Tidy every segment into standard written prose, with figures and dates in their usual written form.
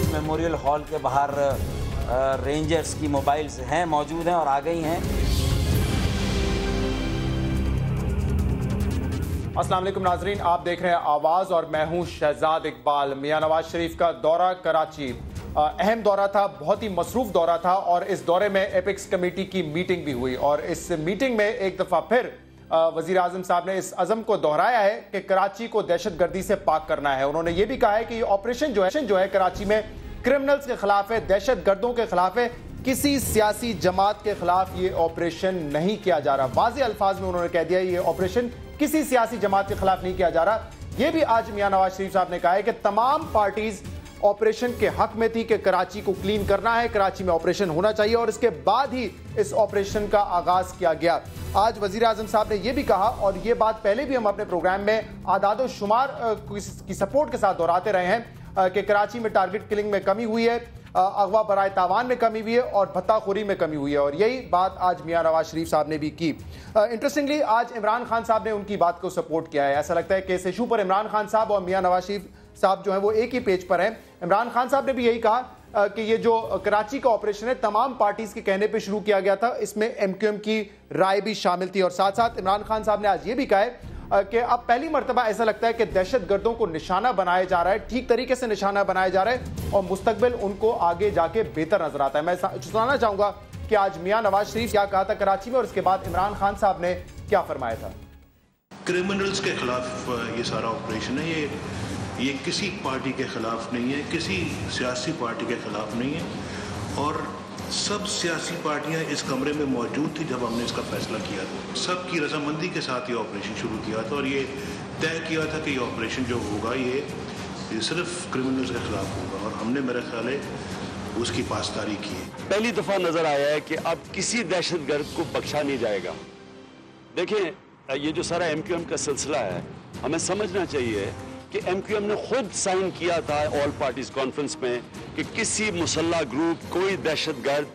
Khushid memorial hall के बाहर rangers की मोबाइल्स हैं, मौजूद हैं और आ गई हैं। अस्सलाम वालेकुम नाजरीन, आप देख रहे हैं आवाज़ और मैं हूं शहजाद इकबाल। मियां नवाज शरीफ का दौरा कराची अहम दौरा था, बहुत ही मसरूफ दौरा था और इस दौरे में एपिक्स कमेटी की मीटिंग भी हुई और इस मीटिंग में एक दफ़ा फिर वज़ीर आज़म साहब ने इस अज़म को दोहराया है कि कराची को दहशतगर्दी से पाक करना है। उन्होंने ये भी कहा है कि ये ऑपरेशन जो है कराची में क्रिमिनल्स के खिलाफ है, दहशतगर्दों के खिलाफ है, किसी सियासी जमात के खिलाफ ये ऑपरेशन नहीं किया जा रहा। वाज़े अल्फाज में उन्होंने कह दिया ये ऑपरेशन किसी सियासी जमात के खिलाफ नहीं किया जा रहा। यह भी आज मियां नवाज शरीफ साहब ने कहा है कि तमाम पार्टीज ऑपरेशन के हक में थी कि कराची को क्लीन करना है, कराची में ऑपरेशन होना चाहिए और इसके बाद ही इस ऑपरेशन का आगाज किया गया। आज वजीर आजम साहब ने यह भी कहा और यह बात पहले भी हम अपने प्रोग्राम में आदाद शुमार की सपोर्ट के साथ दोहराते रहे हैं कि कराची में टारगेट किलिंग में कमी हुई है, अगवा बराए तावान में कमी हुई है और भत्ताखोरी में कमी हुई है और यही बात आज मियां नवाज शरीफ साहब ने भी की। इंटरेस्टिंगली आज इमरान खान साहब ने उनकी बात को सपोर्ट किया है। ऐसा लगता है कि इस इशू पर इमरान खान साहब और मियां नवाज शरीफ साहब जो है वो एक ही पेज पर हैं। इमरान खान साहब ने भी यही कहा कि ये जो कराची का ऑपरेशन है तमाम पार्टीज के कहने पर शुरू किया गया था, इसमें MQM की राय भी शामिल थी और साथ साथ इमरान खान साहब ने आज ये भी कहा है कि अब पहली मर्तबा ऐसा लगता है कि दहशतगर्दों को निशाना बनाया जा रहा है, ठीक तरीके से निशाना बनाया जा रहा है और मुस्तकबिल उनको आगे जाके बेहतर नजर आता है। मैं सुनाना चाहूंगा कि आज मियां नवाज शरीफ क्या कहा था कराची में और इसके बाद इमरान खान साहब ने क्या फरमाया था। क्रिमिनल्स के खिलाफ ये सारा ऑपरेशन है, ये किसी पार्टी के खिलाफ नहीं है, किसी सियासी पार्टी के खिलाफ नहीं है और सब सियासी पार्टियां इस कमरे में मौजूद थी जब हमने इसका फैसला किया था। सबकी रजामंदी के साथ ये ऑपरेशन शुरू किया था और ये तय किया था कि ये ऑपरेशन जो होगा ये सिर्फ क्रिमिनल्स के खिलाफ होगा और हमने मेरा ख्याल है उसकी पासदारी की है। पहली दफा नजर आया है कि अब किसी दहशतगर्द को बख्शा नहीं जाएगा। देखें, ये जो सारा MQM का सिलसिला है, हमें समझना चाहिए कि MQM ने खुद साइन किया था ऑल पार्टीज कॉन्फ्रेंस में कि किसी मुसल्ला ग्रुप, कोई दहशतगर्द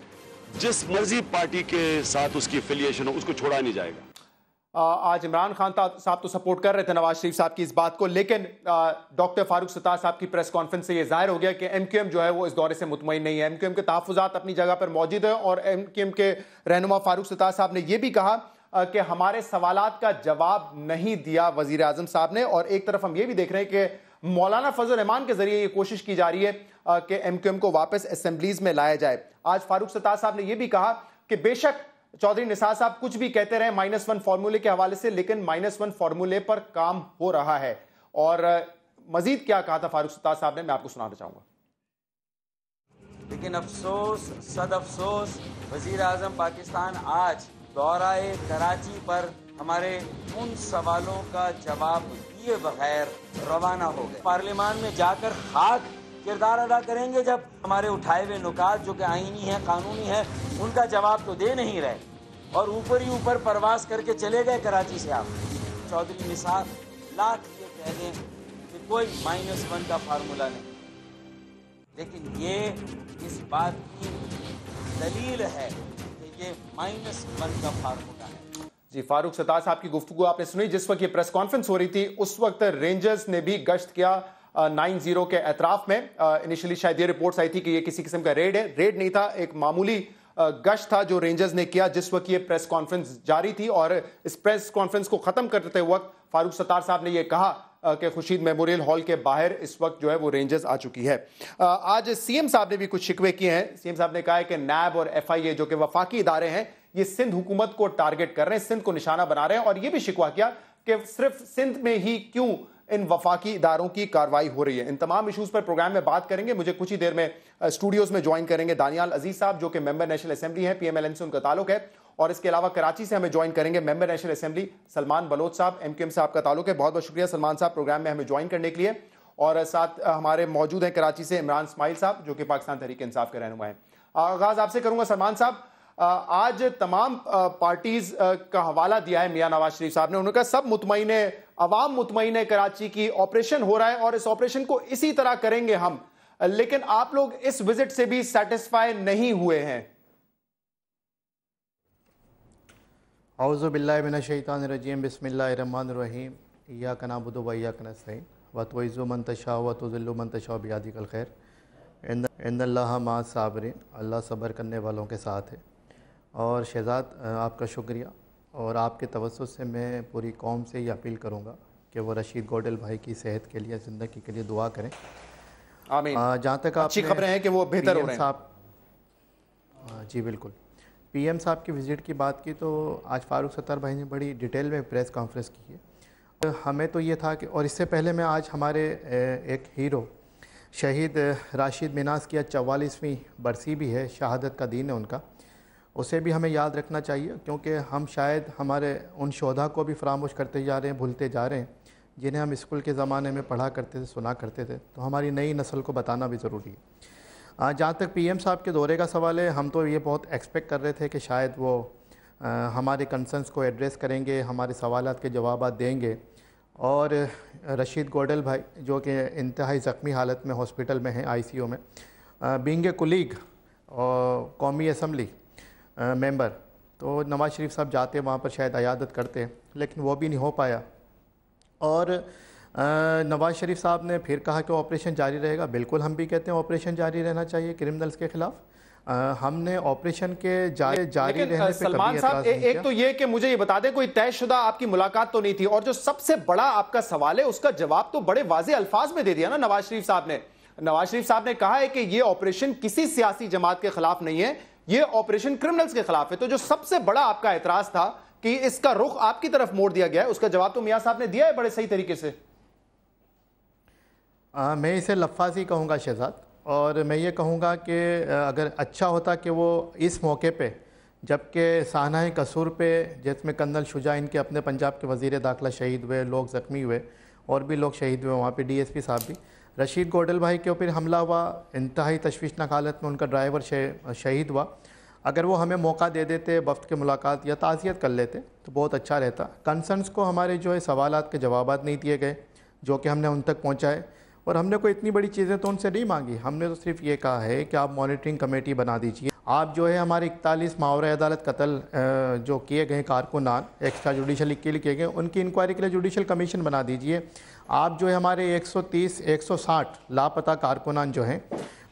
जिस मर्जी पार्टी के साथ उसकी एफिलिएशन हो उसको छोड़ा नहीं जाएगा। आज इमरान खान साहब तो सपोर्ट कर रहे थे नवाज शरीफ साहब की इस बात को, लेकिन डॉक्टर फारूक सत्तार साहब की प्रेस कॉन्फ्रेंस से यह जाहिर हो गया कि MQM जो है वो इस दौरे से मुतमईन नहीं है। MQM के तहफ़्फ़ुज़ात अपनी जगह पर मौजूद है और MQM के रहनुमा फारूक सत्तार साहब ने यह भी कहा कि हमारे सवालात का जवाब नहीं दिया वजीर आजम साहब ने और एक तरफ हम ये भी देख रहे हैं कि मौलाना फजल रहमान के जरिए ये कोशिश की जा रही है कि MQM को वापस असेंबलीज में लाया जाए। आज फारूक सत्तार साहब ने यह भी कहा कि बेशक चौधरी निसार साहब कुछ भी कहते रहे -1 फार्मूले के हवाले से, लेकिन -1 फार्मूले पर काम हो रहा है। और मजीद क्या कहा था फारूक सत्तार साहब ने, मैं आपको सुनाना चाहूंगा। लेकिन अफसोस, सद अफसोस, वजीर आजम पाकिस्तान आज दौराए कराची पर हमारे उन सवालों का जवाब दिए बगैर रवाना हो गए। पार्लियामान में जाकर खाक किरदार अदा करेंगे जब हमारे उठाए हुए नुकात जो कि आईनी है, कानूनी है, उनका जवाब तो दे नहीं रहे और ऊपर ही ऊपर परवास करके चले गए कराची से। आप चौधरी निसार लाख ये कह दें कि कोई -1 का फार्मूला नहीं, लेकिन ये इस बात की दलील है ये -1 का फार्मूला है। जी, फारूक सत्तार साहब की गुफ्तगू आपने सुनी। जिस वक्त ये प्रेस कॉन्फ्रेंस हो रही थी उस वक्त रेंजर्स ने भी गश्त किया 90 के एतराफ में। इनिशियली शायद ये रिपोर्ट्स आई थी कि ये किसी किस्म का रेड है, रेड नहीं था, एक मामूली गश्त था जो रेंजर्स ने किया जिस वक्त ये प्रेस कॉन्फ्रेंस जारी थी। और इस प्रेस कॉन्फ्रेंस को खत्म करते वक्त फारूक सत्तार साहब ने यह कहा कि खुशीद मेमोरियल हॉल के बाहर इस वक्त जो है वो रेंजर्स आ चुकी है। आज CM साहब ने भी कुछ शिकवे किए हैं। CM साहब ने कहा है कि NAB और FIA जो कि वफाकी इदारे हैं ये सिंध हुकूमत को टारगेट कर रहे हैं, सिंध को निशाना बना रहे हैं और ये भी शिकवा किया कि सिर्फ सिंध में ही क्यों इन वफाकी इदारों की कार्रवाई हो रही है। इन तमाम इशूज पर प्रोग्राम में बात करेंगे। मुझे कुछ ही देर में स्टूडियोज में ज्वाइन करेंगे दानियाल अजीज साहब जो कि मेंबर नेशनल असेंबली है, PMLN से उनका ताल्लुक है और इसके अलावा कराची से हमें ज्वाइन करेंगे member national assembly Salman Baloch साहब, MQM से आपका ताल्लुक है। बहुत बहुत शुक्रिया सलमान साहब प्रोग्राम में हमें ज्वाइन करने के लिए। और साथ हमारे मौजूद हैं कराची से इमरान इस्माइल साहब जो कि पाकिस्तान तहरीक इंसाफ के रहनुमा हैं। आगाज आपसे करूंगा सलमान साहब, आज तमाम पार्टीज का हवाला दिया है मियां नवाज शरीफ साहब ने। उन्होंने कहा सब मुतमईन है, अवाम मुतमईन है, कराची की ऑपरेशन हो रहा है और इस ऑपरेशन को इसी तरह करेंगे हम, लेकिन आप लोग इस विजिट से भी सेटिस्फाई नहीं हुए हैं। औज़ु बिल्लाहि मिनश शैतानिर रजीम, बिस्मिल्लाहिर रहमानिर रहीम, इय्याका नअबुदु व इय्याका नस्तईन, व तुइज़्ज़ु मन तशाअ व तुज़िल्लु मन तशाअ बियदिकल खैर। इन्नल्लाह मा साबरीन, अल्लाह सब्र करने वालों के साथ है। और शहज़ाद आपका शुक्रिया, और आपके तवज्जुह से मैं पूरी कौम से ये अपील करूँगा कि वो रशीद गोडल भाई की सेहत के लिए, ज़िंदगी के लिए दुआ करें। आमीन। जहाँ तक अच्छी खबरें हैं कि वो बेहतर हो रहे हैं। जी बिल्कुल। पीएम साहब की विज़िट की बात की तो आज फ़ारूक सत्तार भाई ने बड़ी डिटेल में प्रेस कॉन्फ्रेंस की है। हमें तो ये था कि, और इससे पहले मैं आज हमारे एक हीरो शहीद राशिद मिनास की 44वीं बरसी भी है, शहादत का दिन है उनका, उसे भी हमें याद रखना चाहिए, क्योंकि हम शायद हमारे उन शोधा को भी फरामोश करते जा रहे हैं, भूलते जा रहे हैं, जिन्हें हम स्कूल के ज़माने में पढ़ा करते थे, सुना करते थे। तो हमारी नई नस्ल को बताना भी ज़रूरी है। जहाँ तक पीएम साहब के दौरे का सवाल है, हम तो ये बहुत एक्सपेक्ट कर रहे थे कि शायद वो हमारे कंसर्न्स को एड्रेस करेंगे, हमारे सवालात के जवाब देंगे। और रशीद गोडल भाई जो कि इंतहाई ज़ख्मी हालत में हॉस्पिटल में हैं, ICU में, बीइंग ए कुलीग और कौमी असम्बली मेंबर, तो नवाज़ शरीफ साहब जाते वहाँ पर शायद अयादत करते, लेकिन वो भी नहीं हो पाया। और नवाज़ शरीफ साहब ने फिर कहा कि ऑपरेशन जारी रहेगा। बिल्कुल हम भी कहते हैं ऑपरेशन जारी रहना चाहिए क्रिमिनल्स के ख़िलाफ़। हमने ऑपरेशन के जारी रहने पे सलमान साहब, एक तो ये कि मुझे ये बता दें, कोई तयशुदा आपकी मुलाकात तो नहीं थी, और जो सबसे बड़ा आपका सवाल है उसका जवाब तो बड़े वाज़ेह अल्फाज में दे दिया ना नवाज शरीफ साहब ने। नवाज शरीफ साहब ने कहा है कि ये ऑपरेशन किसी सियासी जमात के खिलाफ नहीं है, ये ऑपरेशन क्रिमिनल्स के खिलाफ है। तो जो सबसे बड़ा आपका एतराज था कि इसका रुख आपकी तरफ मोड़ दिया गया है, उसका जवाब तो मियां साहब ने दिया है बड़े सही तरीके से। मैं इसे लफ्ज़ी कहूँगा शहजाद, और मैं ये कहूँगा कि अगर अच्छा होता कि वो इस मौके पे, जबकि साहना कसूर पे जिसमें कर्नल शुजा इनके अपने पंजाब के वज़ीर दाखिला शहीद हुए, लोग ज़ख्मी हुए और भी लोग शहीद हुए, वहाँ पे DSP साहब भी, रशीद गोडल भाई के ऊपर हमला हुआ, इंतहाई तशवीशनाक हालत में उनका ड्राइवर शहीद हुआ। अगर वो हमें मौका दे देते, वक्त की मुलाकात या ताज़ियत कर लेते तो बहुत अच्छा रहता। कंसर्न्स को हमारे जो है सवालात के जवाबात नहीं दिए गए जो कि हमने उन तक पहुँचाए, और हमने कोई इतनी बड़ी चीज़ें तो उनसे नहीं मांगी। हमने तो सिर्फ ये कहा है कि आप मॉनिटरिंग कमेटी बना दीजिए, आप जो है हमारे 41 मावरा अदालत कत्ल जो किए गए कारकुनान एक्स्ट्रा जुडिशली किए गए, उनकी इंक्वायरी के लिए जुडिशल कमीशन बना दीजिए। आप जो है हमारे 130-160 लापता कारकुनान जो हैं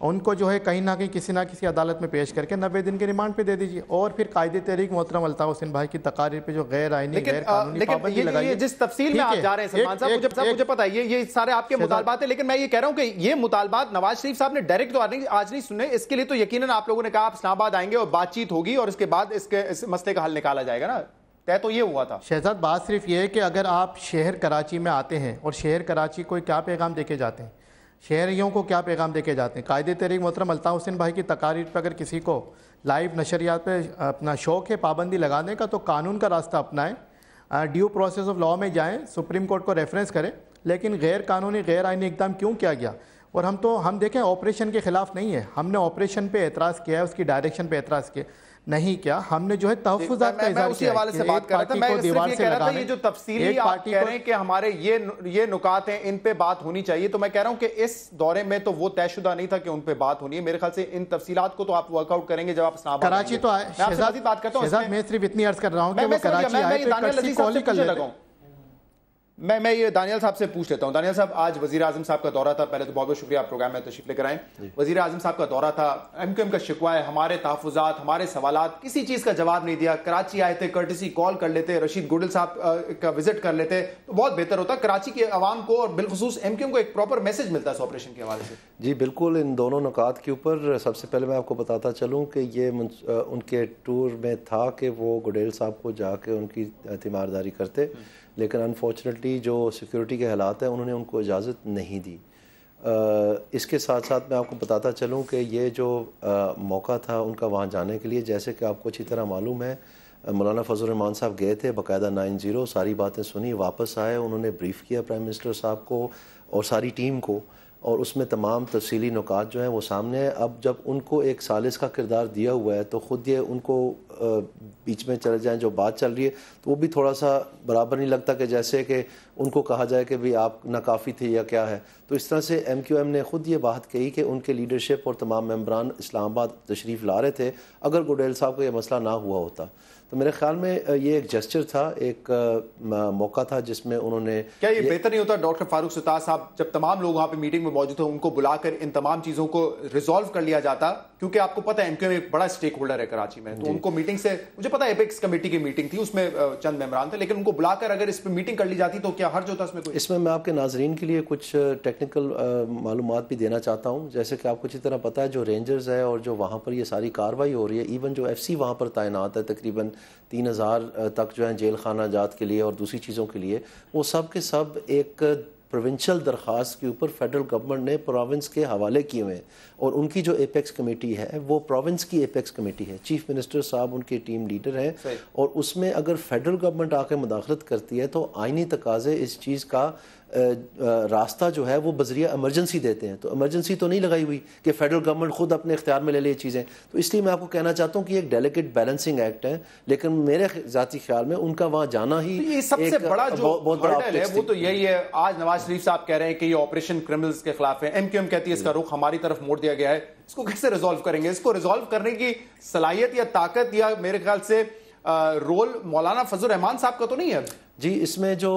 उनको जो है कहीं ना कहीं किसी ना किसी अदालत में पेश करके 90 दिन के रिमांड पे दे दीजिए। और फिर कायदे तहरीक मोहतरम अल्ताफ हुसैन भाई की तकारीर पे जो गैर आईनी गैर कानूनी पाबंदी लगाइए। जिस तफसील में आप जा रहे हैं सलमान साहब, मुझे पता है ये सारे आपके मुतालबात है, लेकिन मैं ये कह रहा हूं कि ये मुतालबात नवाज शरीफ साहब ने डायरेक्ट तो आज नहीं सुने। इसके लिए तो यकीनन आप लोगों ने कहा आप इस्लामाबाद आएंगे और बातचीत होगी और इसके बाद इस मसले का हल निकाला जाएगा ना, तय तो ये हुआ था। शहजाद, बात सिर्फ ये है कि अगर आप शहर कराची में आते हैं और शहर कराची को क्या पैगाम देके जाते हैं, शहरियों को क्या पैगाम देके जाते हैं। कायदे तहरीक मोहतरम अल्ताफ हुसैन भाई की तकारीर पर अगर किसी को लाइव नशरियात पे अपना शौक़ है पाबंदी लगाने का, तो कानून का रास्ता अपनाएं, ड्यू प्रोसेस ऑफ लॉ में जाएं, सुप्रीम कोर्ट को रेफरेंस करें। लेकिन गैर कानूनी गैर आईनी इक़दाम क्यों किया गया? और हम देखें ऑपरेशन के ख़िलाफ़ नहीं है, हमने ऑपरेशन पे एतराज़ किया है, उसकी डायरेक्शन पे एतराज़ किया नहीं, क्या हमने जो है तहफ़्फ़ुज़ात का इज़हार किया है। से बात कर रहा था, मैं सिर्फ ये कह रहा था ये जो तफसीली आप कह रहे हैं कि हमारे ये नुकात हैं, इन पे बात होनी चाहिए, तो मैं कह रहा हूं कि इस दौरे में तो वो तयशुदा नहीं था कि उन पे बात होनी है। मेरे ख्याल से इन तफसीलात को तो आप वर्कआउट करेंगे जब आप इस्लामाबाद कराची तो आए। शहजाद बात करता हूं, मैं सिर्फ इतनी अर्ज कर रहा हूं कि वो कराची आए तो कल कॉल ही कर लेते। मैं ये दानियल साहब से पूछ लेता हूं। दानियल साहब, आज वजीर आजम साहब का दौरा था, पहले तो बहुत बहुत शुक्रिया आप प्रोग्राम में तशरीफ लेकर आए। वजीर आजम साहब का दौरा था, MQM का शिकवा है, हमारे तहफ़्फ़ुज़ात, हमारे सवालात, किसी चीज़ का जवाब नहीं दिया। कराची आए थे, कर्टसी कॉल कर लेते, रशीद गोडल साहब का विजिट कर लेते तो बहुत बेहतर होता। कराची के अवाम को और बिलखुसूस MQM को एक प्रॉपर मैसेज मिलता है इस ऑपरेशन के हवाले से। जी बिल्कुल, इन दोनों नुकात के ऊपर सबसे पहले मैं आपको बताता चलूँ कि ये उनके टूर में था कि वो गुडेल साहब को जाके उनकी तीमारदारी करते, लेकिन अनफॉर्चुनेटली जो सिक्योरिटी के हालात हैं उन्होंने उनको इजाज़त नहीं दी। इसके साथ साथ मैं आपको बताता चलूँ कि ये जो मौका था उनका वहाँ जाने के लिए, जैसे कि आपको अच्छी तरह मालूम है, मौलाना फजल रहमान साहब गए थे, बाकायदा 9-0 सारी बातें सुनी, वापस आए, उन्होंने ब्रीफ़ किया प्राइम मिनिस्टर साहब को और सारी टीम को, और उसमें तमाम तफसीली नुकात जो हैं वो सामने है। अब जब उनको एक सालिस का किरदार दिया हुआ है तो ख़ुद ये उनको बीच में चले जाएं जो बात चल रही है, तो वो भी थोड़ा सा बराबर नहीं लगता कि जैसे कि उनको कहा जाए कि भाई आप नाकाफ़ी थे या क्या है। तो इस तरह से MQM ने ख़ुद ये बात कही कि उनके लीडरशिप और तमाम मेंबरान इस्लामाबाद तशरीफ़ ला रहे थे अगर गुडेल साहब को ये मसला ना हुआ होता। तो मेरे ख्याल में ये एक जेस्चर था, एक मौका था जिसमें उन्होंने, क्या ये बेहतर नहीं होता डॉक्टर फारूक सत्तार साहब, जब तमाम लोग वहां पे मीटिंग में मौजूद थे, उनको बुलाकर इन तमाम चीजों को रिजॉल्व कर लिया जाता? क्योंकि आपको पता है MQM एक बड़ा स्टेक होल्डर है कराची में, तो उनको मीटिंग से, मुझे पता है एपेक्स कमेटी की मीटिंग थी, उसमें चंद मेंबरान थे, लेकिन उनको बुलाकर अगर इस पर मीटिंग कर ली जाती तो क्या हर्ज होता इसमें? इसमें मैं आपके नाजरीन के लिए कुछ टेक्निकल मालूमात भी देना चाहता हूँ। जैसे कि आपको अच्छी तरह पता है जो रेंजर्स है और जो वहाँ पर ये सारी कार्रवाई हो रही है, इवन जो FC वहाँ पर तैनात है तकरीबन 3000 तक जो है जेल खाना जात के लिए और दूसरी चीज़ों के लिए, वो सब के सब एक प्रोविंशियल दरख्वास्त के ऊपर फेडरल गवर्नमेंट ने प्रोविंस के हवाले किए हुए हैं। और उनकी जो एपेक्स कमेटी है वो प्रोविंस की एपेक्स कमेटी है, चीफ मिनिस्टर साहब उनके टीम लीडर हैं, और उसमें अगर फेडरल गवर्नमेंट आकर मुदाखलत करती है तो आइनी तकाजे इस चीज़ का रास्ता जो है वो बजरिया इमरजेंसी देते हैं। तो इमरजेंसी तो नहीं लगाई हुई कि फेडरल गवर्नमेंट खुद अपने इख्तियार में ले ले चीज़ें। तो इसलिए मैं आपको कहना चाहता हूँ कि एक डेलिकेट बैलेंसिंग एक्ट है, लेकिन मेरे ज़ाती ख्याल में उनका वहाँ जाना ही ये सबसे बड़ा जो हर्डल है वो तो यही है। आज नवाज शरीफ साहब कह रहे हैं कि ये ऑपरेशन क्रिमिनल्स के खिलाफ है, MQM कहती है इसका रुख हमारी तरफ मोड़ दिया गया है। इसको कैसे रिजॉल्व करेंगे? इसको रिजॉल्व करने की सलाहियत या ताकत या मेरे ख्याल से रोल मौलाना फजल रहमान साहब का तो नहीं है जी। इसमें जो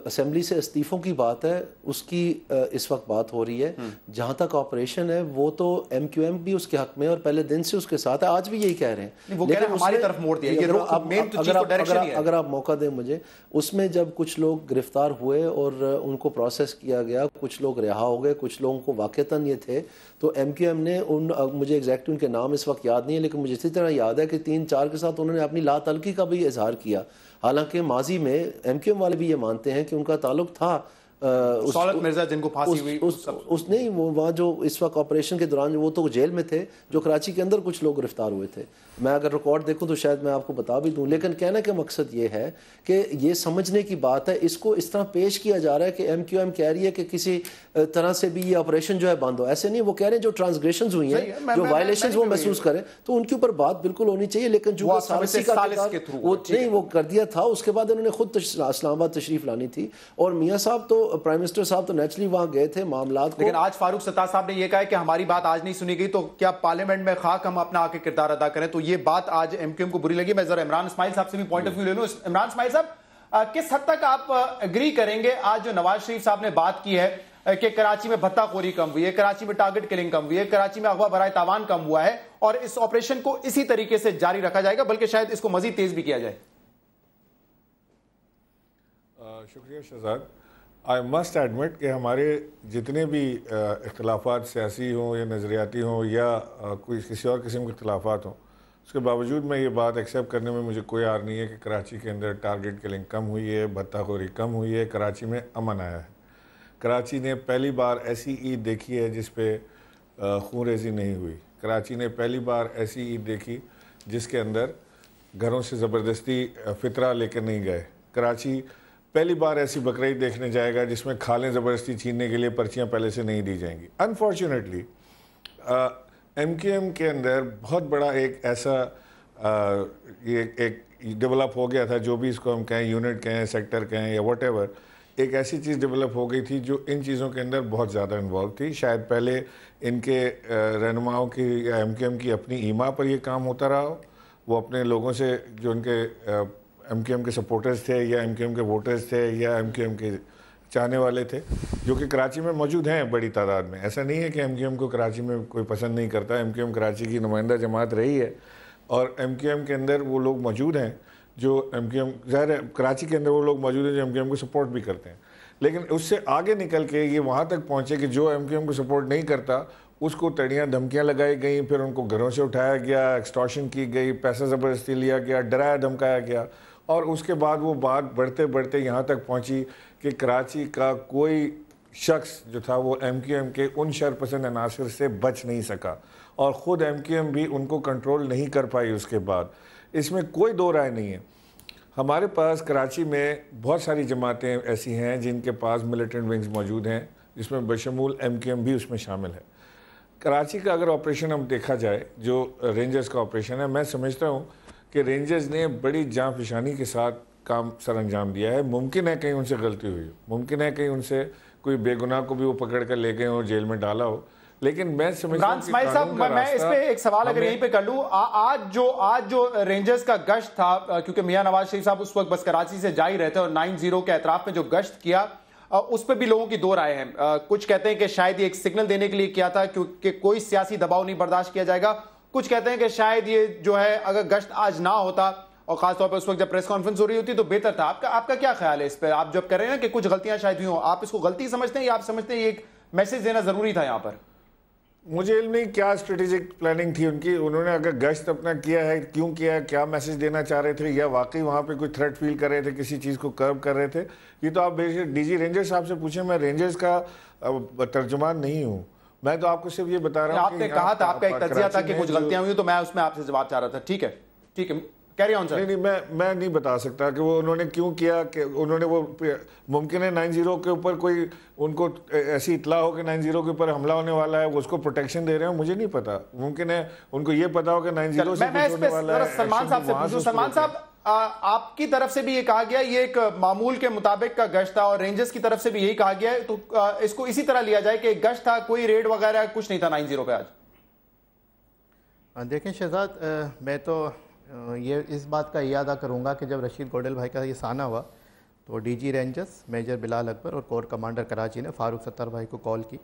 असेंबली से इस्तीफों की बात है उसकी इस वक्त बात हो रही है। जहां तक ऑपरेशन है वो तो MQM भी उसके हक में और पहले दिन से उसके साथ है, आज भी यही कह रहे हैं। वो कह रहे हैं हमारी तरफ मोड़ दिया, ये रुख मेन तो चीज को डायरेक्शन ही है। अगर आप मौका दें मुझे, उसमें जब कुछ लोग गिरफ्तार हुए और उनको प्रोसेस किया गया, कुछ लोग रिहा हो गए, कुछ लोगों को वाकईतन ये थे, तो MQM ने मुझे एग्जैक्ट उनके नाम इस वक्त याद नहीं है, लेकिन मुझे इसी तरह याद है कि 3-4 के साथ उन्होंने अपनी लातलकी का भी इजहार किया। हालांकि माजी में MQM वाले भी ये मानते हैं कि उनका ताल्लुक था सौलत मिर्जा जिनको फांसी हुई उस नहीं, वो वहाँ जो इस वक्त ऑपरेशन के दौरान वो तो जेल में थे, जो कराची के अंदर कुछ लोग गिरफ्तार हुए थे। मैं अगर रिकॉर्ड देखूं तो शायद मैं आपको बता भी दूं, लेकिन कहने का मकसद ये है कि ये समझने की बात है। इसको इस तरह पेश किया जा रहा है कि MQM कह रही है कि किसी तरह से भी ये ऑपरेशन जो है बंद हो। ऐसे नहीं, वो कह रहे हैं जो ट्रांसग्रेशन हुई हैं, जो वायलेशन वो महसूस करें तो उनके ऊपर बात बिल्कुल होनी चाहिए। लेकिन जो नहीं वो कर दिया था, उसके बाद उन्होंने खुद इस्लामाबाद तशरीफ लानी थी और मियाँ साहब तो प्राइम मिनिस्टर साहब तो नेचुरली वहां गए थे मामलात को। लेकिन आज फारूक सत्तार साहब ने यह कहा कि हमारी बात आज नहीं सुनी गई, तो क्या पार्लियामेंट में खाक हम अपना आके किरदार अदा करें? तो ये बात आज MQM को बुरी लगी। मैं जरा इमरान इस्माइल साहब से भी पॉइंट ऑफ व्यू ले लूं। इमरान इस्माइल साहब, किस हद तक आप एग्री करेंगे आज जो नवाज शरीफ साहब ने बात की है कि कराची में भत्ताखोरी कम हुई है, कराची में टारगेट किलिंग कम हुई है, कराची में अगवा बराए तावान कम हुआ है और इस ऑपरेशन को इसी तरीके से जारी रखा जाएगा, बल्कि शायद इसको मजीद तेज भी किया जाए? शुक्रिया शहजाद। आई मस्ट एडमिट कि हमारे जितने भी इख्तलाफात सियासी हों या नज़रियाती हों या कोई किसी और किस्म के इख्तलाफात हों, उसके बावजूद मैं ये बात एक्सेप्ट करने में मुझे कोई आर नहीं है कि कराची के अंदर टारगेट किलिंग कम हुई है, भत्ताखोरी कम हुई है, कराची में अमन आया है। कराची ने पहली बार ऐसी ईद देखी है जिस पे खून रेजी नहीं हुई। कराची ने पहली बार ऐसी ईद देखी जिसके अंदर घरों से ज़बरदस्ती फितरा लेकर नहीं गए। कराची पहली बार ऐसी बकरीद देखने जाएगा जिसमें खालें ज़बरदस्ती छीनने के लिए पर्चियाँ पहले से नहीं दी जाएंगी। अनफॉर्चुनेटली MQM के अंदर बहुत बड़ा एक ऐसा ये एक डेवलप हो गया था, जो भी इसको हम कहें, यूनिट कहें, सेक्टर कहें या व्हाटएवर, एक ऐसी चीज़ डेवलप हो गई थी जो इन चीज़ों के अंदर बहुत ज़्यादा इन्वॉल्व थी। शायद पहले इनके रहनुमाओं की या MQM की अपनी ईमा पर यह काम होता रहा हो, वो अपने लोगों से जो उनके MQM के सपोर्टर्स थे या MQM के वोटर्स थे या MQM के चाहने वाले थे, जो कि कराची में मौजूद हैं बड़ी तादाद में। ऐसा नहीं है कि MQM को कराची में कोई पसंद नहीं करता। MQM कराची की नुमाइंदा जमात रही है और MQM के अंदर वो लोग मौजूद हैं जो MQM, ज़ाहिर है कराची के अंदर वो लोग मौजूद हैं जो MQM को सपोर्ट भी करते हैं। लेकिन उससे आगे निकल के ये वहाँ तक पहुँचे कि जो MQM को सपोर्ट नहीं करता उसको तड़ियाँ धमकियाँ लगाई गई, फिर उनको घरों से उठाया गया, एक्सटॉर्शन की गई, पैसा ज़बरदस्ती लिया गया, डराया धमकाया गया, और उसके बाद वो बात बढ़ते बढ़ते यहाँ तक पहुँची कि कराची का कोई शख्स जो था वो MQM के उन शरपसंद अनासर से बच नहीं सका और ख़ुद MQM भी उनको कंट्रोल नहीं कर पाई उसके बाद। इसमें कोई दो राय नहीं है। हमारे पास कराची में बहुत सारी जमातें ऐसी हैं जिनके पास मिलिटेंट विंग्स मौजूद हैं, जिसमें बशमूल MQM भी उसमें शामिल है। कराची का अगर ऑपरेशन हम देखा जाए, जो रेंजर्स का ऑपरेशन है, मैं समझता हूँ कि रेंजर्स ने बड़ी जांफिशानी के साथ काम सर अंजाम दिया है। मुमकिन है कहीं उनसे गलती हुई हो, मुमकिन है कहीं उनसे कोई बेगुनाह को भी वो पकड़ कर ले गए और जेल में डाला हो, लेकिन मैं समझता हूं कि साहब मैं इस पे एक सवाल अगर यहीं पे कर लूं, आज जो रेंजर्स का गश्त था, क्योंकि मियां नवाज शरीफ साहब उस वक्त बस कराची से जा ही रहे थे और 9-0 के एतराफ में जो गश्त किया उस पर भी लोगों की दो राय हैं। कुछ कहते हैं कि शायद ये एक सिग्नल देने के लिए किया था क्योंकि कोई सियासी दबाव नहीं बर्दाश्त किया जाएगा। कुछ कहते हैं कि शायद ये जो है अगर गश्त आज ना होता और खासतौर पर उस वक्त जब प्रेस कॉन्फ्रेंस हो रही होती तो बेहतर था। आपका क्या ख्याल है इस पर? आप जब कह रहे हैं ना कि कुछ गलतियां शायद हुई हो, आप इसको गलती समझते हैं या आप समझते हैं ये एक मैसेज देना जरूरी था यहां पर? मुझे इल्म नहीं क्या स्ट्रेटेजिक प्लानिंग थी उनकी। उन्होंने अगर गश्त अपना किया है, क्यों किया है, क्या मैसेज देना चाह रहे थे, या वाकई वहाँ पे कोई थ्रेट फील कर रहे थे, किसी चीज़ को कर्व कर रहे थे, ये तो आप बेशक डीजी रेंजर साहब से पूछें। मैं रेंजर्स का तर्जुमान नहीं हूँ, मैं तो आपको सिर्फ ये बता रहा हूँ। आपने कहा था, आपका एक तज्जिया था कि कुछ गलतियां हुई, तो मैं उसमें आपसे जवाब चाह रहा था। ठीक है कैरी ऑन सर। नहीं, मैं नहीं बता सकता कि वो उन्होंने क्यों किया, कि उन्होंने वो मुमकिन है 9-0 के ऊपर कोई उनको ऐसी इतला हो कि 9-0 के ऊपर हमला होने वाला है, वो उसको प्रोटेक्शन दे रहे हो, मुझे नहीं पता। मुमकिन है उनको ये पता हो कि 9-0 से कुछ होने वाला है। सलमान साहब से पूछूं, सलमान साहब आपकी तरफ से भी ये कहा गया ये एक मामूल के मुताबिक का गश्त था और रेंजर्स की तरफ से भी यही कहा गया है, तो इसको इसी तरह लिया जाए कि एक गश्त था, कोई रेड वगैरह कुछ नहीं था 9-0 पे आज? देखें शहजाद, मैं तो ये इस बात का याद करूँगा कि जब रशीद गोडेल भाई का ये साना हुआ तो DG rangers major Bilal Akbar और कोर कमांडर कराची ने फारूक सत्तार भाई को कॉल की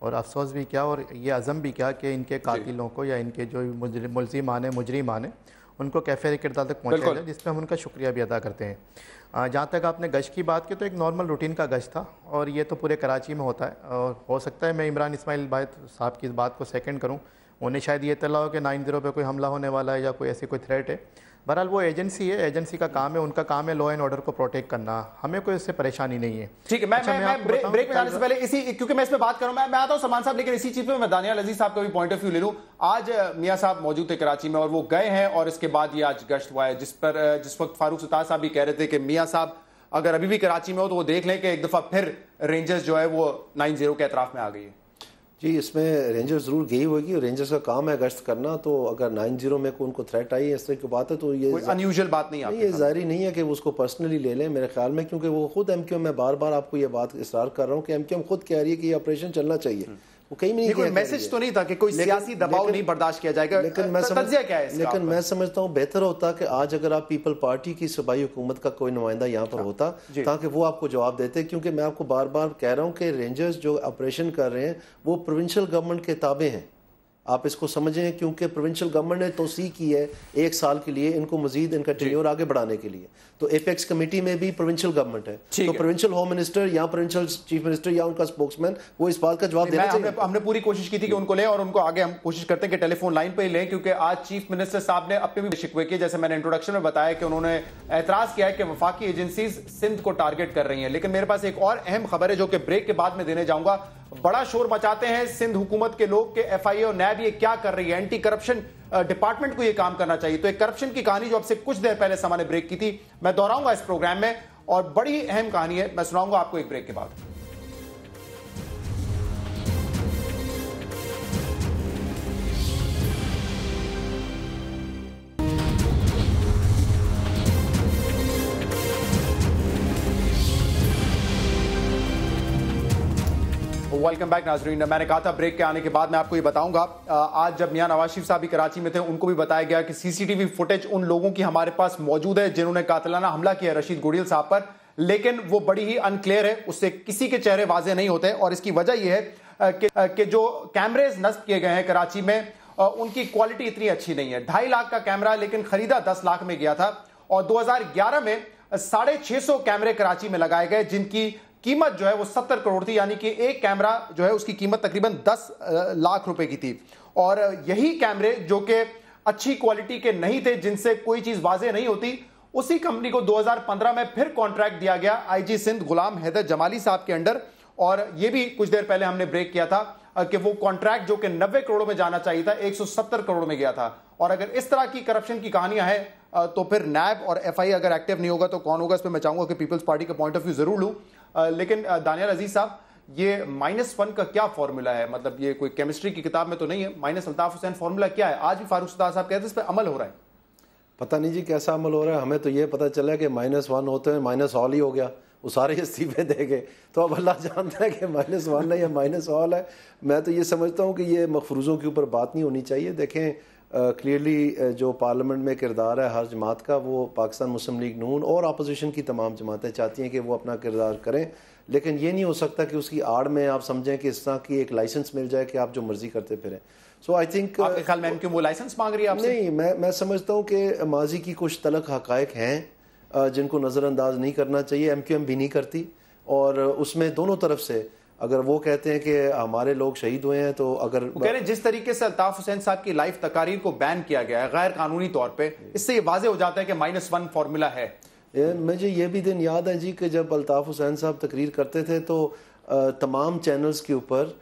और अफसोस भी किया और ये अज़म भी किया कि इनके कातिलों को या इनके जो मुजरिमान हैं उनको कैफे किरदार तक पहुँचाया जाए, जिस पर हम उनका शुक्रिया भी अदा करते हैं। जहाँ तक आपने गश्त की बात की तो एक नॉर्मल रूटीन का गश्त था और ये तो पूरे कराची में होता है। और हो सकता है मैं इमरान इस्माइल भाई साहब की इस बात को सेकंड करूँ, उन्हें शायद ये इत्तला हो कि 9-0 पे कोई हमला होने वाला है या कोई ऐसी कोई थ्रेट है। बहरहाल वो एजेंसी है, एजेंसी का काम है, उनका काम है लॉ एंड ऑर्डर को प्रोटेक्ट करना, हमें कोई इससे परेशानी नहीं है। ठीक है, मैं ब्रेक में जाने से पहले इसी, क्योंकि मैं इस पे बात करूं, मैं आता हूं सलमान साहब, लेकिन इसी चीज पे मैं दानियाल अजीज साहब का भी पॉइंट ऑफ व्यू ले लूं। आज मियां साहब मौजूद थे कराची में और वो गए हैं और इसके बाद ये आज गश्त हुआ है, जिस वक्त फारूक सत्तार साहब भी कह रहे थे कि मियां साहब अगर अभी भी कराची में हो तो वो देख लें कि एक दफा फिर रेंजर्स जो है वो 9-0 के एतराफ में आ गई है। जी, इसमें रेंजर्स ज़रूर गई होगी और रेंजर्स का काम है गश्त करना, तो अगर 9-0 में को उनको थ्रेट आई इस तरह की बात है तो ये अनयूजुअल बात नहीं है, ये जाहिर नहीं है कि वो उसको पर्सनली ले लें मेरे ख्याल में, क्योंकि वो खुद एमक्यूएम में बार बार आपको ये बात इसरार कर रहा हूँ कि एमक्यूएम खुद कह रही है कि ये ऑपरेशन चलना चाहिए। वो कहीं नहीं, कोई मैसेज तो नहीं था कि कोई सियासी दबाव नहीं बर्दाश्त किया जाएगा, लेकिन मैं समझता हूँ बेहतर होता कि आज अगर आप पीपल पार्टी की सूबाई हुकूमत का कोई नुमाइंदा यहाँ पर होता ताकि वो आपको जवाब देते, क्योंकि मैं आपको बार बार कह रहा हूँ कि रेंजर्स जो ऑपरेशन कर रहे हैं वो प्रोविंशियल गवर्नमेंट के ताबे हैं। आप इसको समझें, क्योंकि प्रोविंशियल गवर्नमेंट ने तोसी की है 1 साल के लिए इनको मजीद इनका टेन्योर आगे बढ़ाने के लिए, तो एपेक्स कमेटी में भी प्रोविंशियल गवर्नमेंट है, तो प्रोविंशियल होम मिनिस्टर या प्रोविंशियल चीफ मिनिस्टर या उनका स्पोक्समैन वो इस बात का जवाब देना चाहिए। हमने पूरी कोशिश की थी कि उनको लें और उनको आगे हम कोशिश करते हैं कि टेलीफोन लाइन पे ही लें, क्योंकि आज चीफ मिनिस्टर साहब ने अपने भी शिकवे किए, जैसे मैंने इंट्रोडक्शन में बताया कि उन्होंने एतराज किया है कि वफाकी एजेंसीज सिंध को टारगेट कर रही हैं। लेकिन मेरे पास एक और अहम खबर है जो कि ब्रेक के बाद में देने जाऊंगा। बड़ा शोर मचाते हैं सिंध हुकूमत के लोग के एफआईए और नैब ये क्या कर रही है, एंटी करप्शन डिपार्टमेंट को ये काम करना चाहिए। तो एक करप्शन की कहानी जो आपसे कुछ देर पहले सामान्य ब्रेक की थी मैं दोहराऊंगा इस प्रोग्राम में, और बड़ी अहम कहानी है, मैं सुनाऊंगा आपको एक ब्रेक के बाद। वेलकम बैक नाजरीन। मैंने कहा था ब्रेक के आने के बाद मैं आपको ये बताऊंगा, आज जब मियां नवाज शरीफ साहब भी कराची में थे उनको भी बताया गया कि सीसीटीवी फुटेज उन लोगों की हमारे पास मौजूद है जिन्होंने कातिलाना हमला किया रशीद गोडेल साहब पर, लेकिन वो बड़ी ही अनक्लियर है, उससे किसी के चेहरे वाजे नहीं होते। और इसकी वजह यह है कि जो कैमरेज नस्ब किए गए हैं कराची में उनकी क्वालिटी इतनी अच्छी नहीं है। 2.5 लाख का कैमरा लेकिन खरीदा 10 लाख में गया था, और 2011 में 650 कैमरे कराची में लगाए गए जिनकी कीमत जो है वो 70 करोड़ थी, यानी कि एक कैमरा जो है उसकी कीमत तकरीबन 10 लाख रुपए की थी। और यही कैमरे जो कि अच्छी क्वालिटी के नहीं थे, जिनसे कोई चीज वाजे नहीं होती, उसी कंपनी को 2015 में फिर कॉन्ट्रैक्ट दिया गया आईजी सिंध गुलाम हैदर जमाली साहब के अंडर। और यह भी कुछ देर पहले हमने ब्रेक किया था कि वो कॉन्ट्रैक्ट जो कि 90 करोड़ में जाना चाहिए था 170 करोड़ में गया था। और अगर इस तरह की करप्शन की कहानियां हैं तो फिर नैब और एफआई अगर एक्टिव नहीं होगा तो कौन होगा, इस पर मैं चाहूंगा कि पीपल्स पार्टी का पॉइंट ऑफ व्यू जरूर लूं। लेकिन दानियाल अजीज साहब, ये -1 का क्या फॉर्मूला है? मतलब ये कोई केमिस्ट्री की किताब में तो नहीं है, माइनस अल्ताफ हुसैन फॉर्मूला क्या है? आज भी फारूक सत्तार साहब कहते हैं इस पर अमल हो रहा है। पता नहीं जी कैसा अमल हो रहा है, हमें तो ये पता चला है कि -1 होते हैं माइनस ऑल ही हो गया, वो सारे इस्तीफे देंगे। तो अब अल्लाह जानता है कि -1 है या माइनस ऑल है। मैं तो ये समझता हूँ कि ये मफरूज़ों के ऊपर बात नहीं होनी चाहिए। देखें क्लियरली जो पार्लियामेंट में किरदार है हर जमात का, वो पाकिस्तान मुस्लिम लीग नून और अपोजिशन की तमाम जमातें चाहती हैं कि वो अपना किरदार करें, लेकिन ये नहीं हो सकता कि उसकी आड़ में आप समझें कि इस तरह की एक लाइसेंस मिल जाए कि आप जो मर्जी करते फिरें। सो आई थिंक आपके ख्याल में क्यों वो लाइसेंस मांग रही है आपसे? नहीं, मैं समझता हूँ कि माजी की कुछ तलक हकायक हैं जिनको नज़रअंदाज नहीं करना चाहिए। MQM भी नहीं करती, और उसमें दोनों तरफ से अगर वो कहते हैं कि हमारे लोग शहीद हुए हैं, तो अगर वो कह रहे हैं जिस तरीके से अल्ताफ हुसैन साहब की लाइव तकारीर को बैन किया गया है गैर कानूनी तौर पे, इससे ये वाजे हो जाता है कि -1 फॉर्मूला है। मुझे ये भी दिन याद है जी कि जब अल्ताफ हुसैन साहब तकरीर करते थे तो तमाम चैनल्स के ऊपर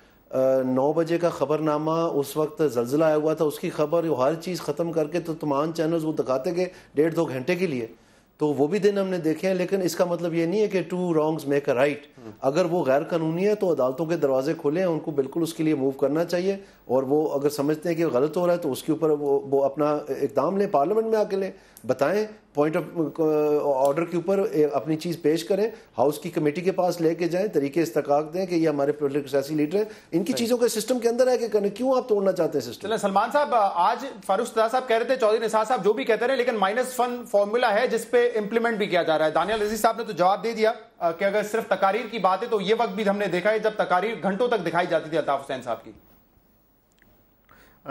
9 बजे का खबरनामा, उस वक्त जल्जला आया हुआ था, उसकी खबर हर चीज़ ख़त्म करके तो तमाम चैनल्स वो दिखाते गए 1.5-2 घंटे के लिए। तो वो भी दिन हमने देखे हैं, लेकिन इसका मतलब ये नहीं है कि 2 wrongs मेक अ राइट। अगर वो गैर कानूनी है तो अदालतों के दरवाजे खुले हैं, उनको बिल्कुल उसके लिए मूव करना चाहिए, और वो अगर समझते हैं कि गलत हो रहा है तो उसके ऊपर वो अपना इक़दाम लें, पार्लियामेंट में आके लें, बताएं, पॉइंट ऑफ ऑर्डर के ऊपर अपनी चीज़ पेश करें, हाउस की कमेटी के पास लेके जाएं, तरीके इस्तकाक दें कि ये हमारे पॉलिटिकल सियासी लीडर हैं, इनकी चीज़ों के सिस्टम के अंदर है कि करने, क्यों आप तोड़ना चाहते हैं सिस्टम? सलमान साहब, आज फारूक सत्तार साहब कह रहे थे, चौधरी निसार साहब जो भी कहते रहे, लेकिन -1 फॉर्मूला है जिसपे इंप्लीमेंट भी किया जा रहा है। दानियल अजीज साहब ने तो जवाब दे दिया कि अगर सिर्फ तकारीर की बात है तो ये वक्त भी हमने देखा है जब तकारीर घंटों तक दिखाई जाती थी अल्ताफ हुसैन साहब की।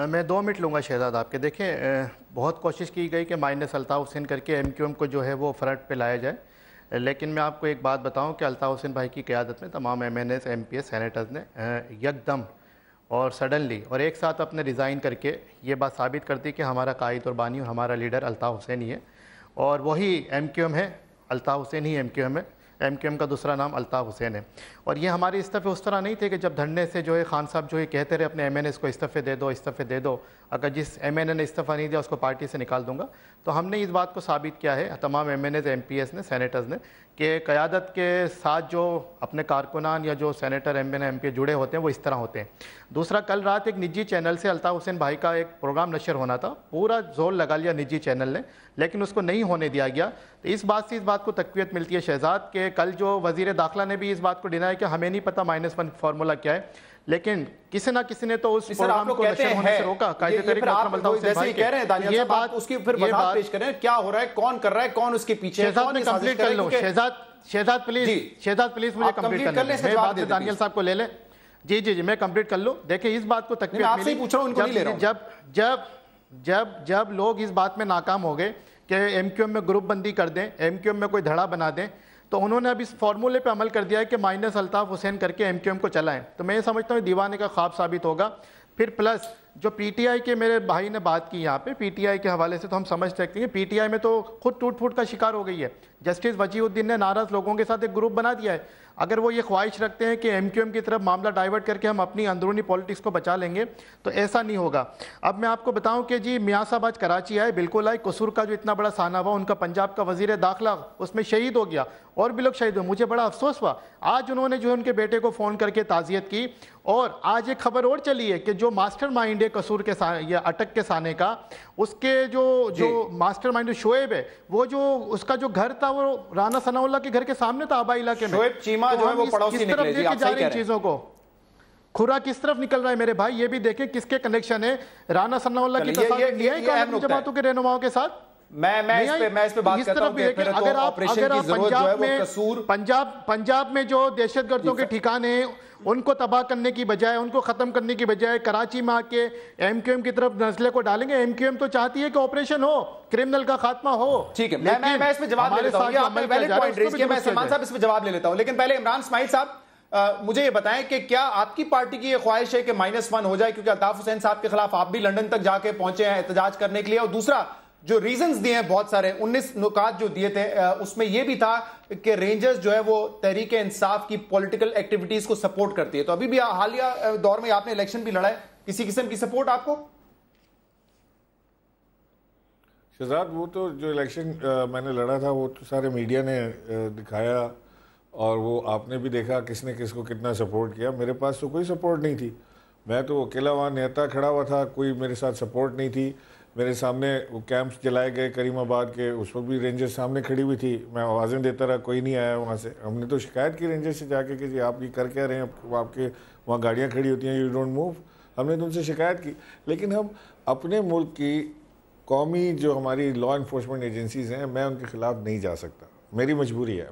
मैं 2 मिनट लूँगा शहजाद आपके। देखें, बहुत कोशिश की गई कि माइनस अल्ताफ हुसैन करके MQM को जो है वो फ्रंट पे लाया जाए, लेकिन मैं आपको एक बात बताऊं कि अल्ताफ हुसैन भाई की क़यादत में तमाम MNAs MPs सेनेटर्स ने यकदम और सडनली और एक साथ अपने रिज़ाइन करके ये बात साबित कर दी कि हमारा कायद और बानी और हमारा लीडर अल्ताफ हुसैन ही है, और वही MQM है, अल्ताफ हुसैन ही MQM है। MQM का दूसरा नाम अल्ताफ हुसैन है। और ये हमारे इस्तीफ़े उस तरह नहीं थे कि जब धरने से जो है खान साहब जो है कहते रहे अपने MNAs को इस्तीफ़े दे दो, इस्तीफ़े दे दो, अगर जिस MNA ने इस्तीफ़ा नहीं दिया उसको पार्टी से निकाल दूंगा। तो हमने इस बात को साबित किया है तमाम MNAs MPs ने, सेनेटर्स ने, कि क़यादत के साथ जो अपने कारकुनान या जो सेनेटर MNA MP जुड़े होते हैं वो इस तरह होते हैं। दूसरा, कल रात एक निजी चैनल से अल्ताफ हुसैन भाई का एक प्रोग्राम नशर होना था, पूरा जोर लगा लिया निजी चैनल ने, लेकिन उसको नहीं होने दिया गया। तो इस बात से इस बात को तक़वियत मिलती है शहजाद के कल जो वज़ीर दाखिला ने भी इस बात को डिनाई कि हमें नहीं पता -1 फार्मूला क्या है, लेकिन किसी ना किसी ने तो उस प्रोग्राम को नशर होने से रोका। ये कह रहे हैं दानियल साहब, बात उसकी फिर वजाहत पेश करें, क्या हो रहा है, कौन कर रहा है, कौन उसके पीछे है, कौन ये साजिश कर रहा है? शहजाद प्लीज मुझे कंप्लीट कर लें, बात दानियल साहब को ले लें। जी मैं कंप्लीट कर लूं। देखिए, इस बात को तकलीफ आपसे ही पूछ रहा हूं, उनको नहीं ले रहा हूं। जब लोग इस बात में नाकाम हो गए कि MQM में ग्रुप बंदी कर दें, MQM में कोई धड़ा बना दें, तो उन्होंने अब इस फार्मूले पे अमल कर दिया है कि माइनस अल्ताफ हुसैन करके MQM को चलाएं। तो मैं ये समझता हूँ दीवाने का ख्वाब साबित होगा। फिर प्लस जो PTI के मेरे भाई ने बात की यहाँ पे, PTI के हवाले से तो हम समझ सकते हैं कि PTI में तो खुद टूट फूट का शिकार हो गई है। जस्टिस वजीहुद्दीन ने नाराज लोगों के साथ एक ग्रुप बना दिया है। अगर वो ये ख्वाहिश रखते हैं कि MQM की तरफ मामला डाइवर्ट करके हम अपनी अंदरूनी पॉलिटिक्स को बचा लेंगे, तो ऐसा नहीं होगा। अब मैं आपको बताऊं कि जी मियाँ साहब आज कराची आए, बिल्कुल आए। कसूर का जो इतना बड़ा साना हुआ, उनका पंजाब का वजीर दाखिला उसमें शहीद हो गया और भी लोग शहीद हुए, मुझे बड़ा अफसोस हुआ। आज उन्होंने जो है उनके बेटे को फ़ोन करके ताज़ियत की, और आज एक खबर और चली है कि जो मास्टरमाइंड है कसूर के या अटक के साने का, उसके जो मास्टरमाइंड शोएब है, वो जो उसका जो घर था वो राना सनाउल्लाह के घर के सामने था, आबा इलाके में। शोएब चीमा जो है वो पड़ोसी निकले जी, आप सही कह रहे हैं। चीजों को खुरा किस तरफ निकल रहा है मेरे भाई, ये भी देखें किसके कनेक्शन है राना सनाउल्लाह की जमातों के रहनुमाओं के साथ। मैं इस पे बात करता हूं कि फिर तो ऑपरेशन की जरूरत जो है वो कसूर पंजाब में जो दहशतगर्दों के ठिकाने हैं उनको तबाह करने की बजाय, उनको खत्म करने की बजाय कराची में आके MQM की तरफ नस्ले को डालेंगे। MQM तो चाहती है कि ऑपरेशन हो, क्रिमिनल का खात्मा हो। ठीक है, मैं इस पे जवाब ले लेता हूं। आपने वैलिड पॉइंट रेज किया, मैं सलमान साहब इस पे जवाब ले लेता हूं। लेकिन पहले इमरान इस्माइल साहब मुझे ये बताएं कि क्या आपकी पार्टी की ये ख्वाहिश है कि -1 हो जाए, क्योंकि अल्ताफ हुसैन साहब के खिलाफ आप भी लंदन तक जाके पहुंचे हैं एहतजाज करने के लिए, और दूसरा जो रीजंस दिए हैं बहुत सारे 19 नुकात जो दिए थे उसमें यह भी था कि रेंजर्स जो है वो तहरीक इंसाफ की पॉलिटिकल एक्टिविटीज को सपोर्ट करती है। तो अभी भी हालिया दौर में आपने इलेक्शन भी लड़ा है, किसी किस्म की सपोर्ट आपको? शहजाद, वो तो जो इलेक्शन मैंने लड़ा था वो तो सारे मीडिया ने दिखाया, और वो आपने भी देखा किसने किसको कितना सपोर्ट किया। मेरे पास तो कोई सपोर्ट नहीं थी, मैं तो अकेला वहाँ नेता खड़ा हुआ था, कोई मेरे साथ सपोर्ट नहीं थी। मेरे सामने वो कैंप्स जलाए गए करीमाबाद के, उस पर भी रेंजर सामने खड़ी हुई थी, मैं आवाज़ें देता रहा, कोई नहीं आया वहाँ से। हमने तो शिकायत की रेंजर से जाके कि जी आप ये कर क्या रहे हैं, आपके वहाँ गाड़ियाँ खड़ी होती हैं, यू डोंट मूव। हमने तो उनसे शिकायत की, लेकिन हम अपने मुल्क की कौमी जो हमारी लॉ इन्फोर्समेंट एजेंसीज़ हैं, मैं उनके ख़िलाफ़ नहीं जा सकता, मेरी मजबूरी है।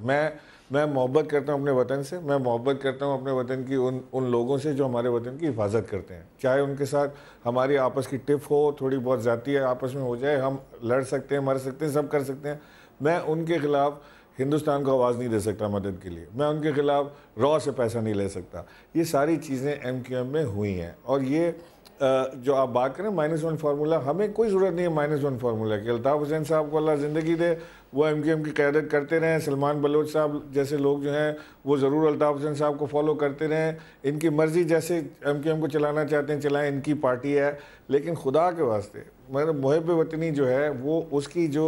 मैं मोहब्बत करता हूँ अपने वतन से, मैं मोहब्बत करता हूँ अपने वतन की उन लोगों से जो हमारे वतन की हिफाजत करते हैं। चाहे उनके साथ हमारी आपस की टिफ हो, थोड़ी बहुत ज़ाती आपस में हो जाए, हम लड़ सकते हैं, मर सकते हैं, सब कर सकते हैं। मैं उनके ख़िलाफ़ हिंदुस्तान को आवाज़ नहीं दे सकता मदद के लिए, मैं उनके ख़िलाफ़ रॉ से पैसा नहीं ले सकता। ये सारी चीज़ें MQM में हुई हैं। और ये जो आप बात करें -1 फार्मूला, हमें कोई ज़रूरत नहीं है -1 फार्मूला की। अल्ताफ़ हुसैन साहब को अल्लाह ज़िंदगी दे, वो MQM की क़यादत करते रहें। सलमान बलोच साहब जैसे लोग जो हैं वो ज़रूर अल्ताफ़ हुसैन साहब को फॉलो करते रहें। इनकी मर्ज़ी जैसे MQM को चलाना चाहते हैं चलाएं, इनकी पार्टी है। लेकिन खुदा के वास्ते मेरा मुहिब वतनी जो है वो उसकी जो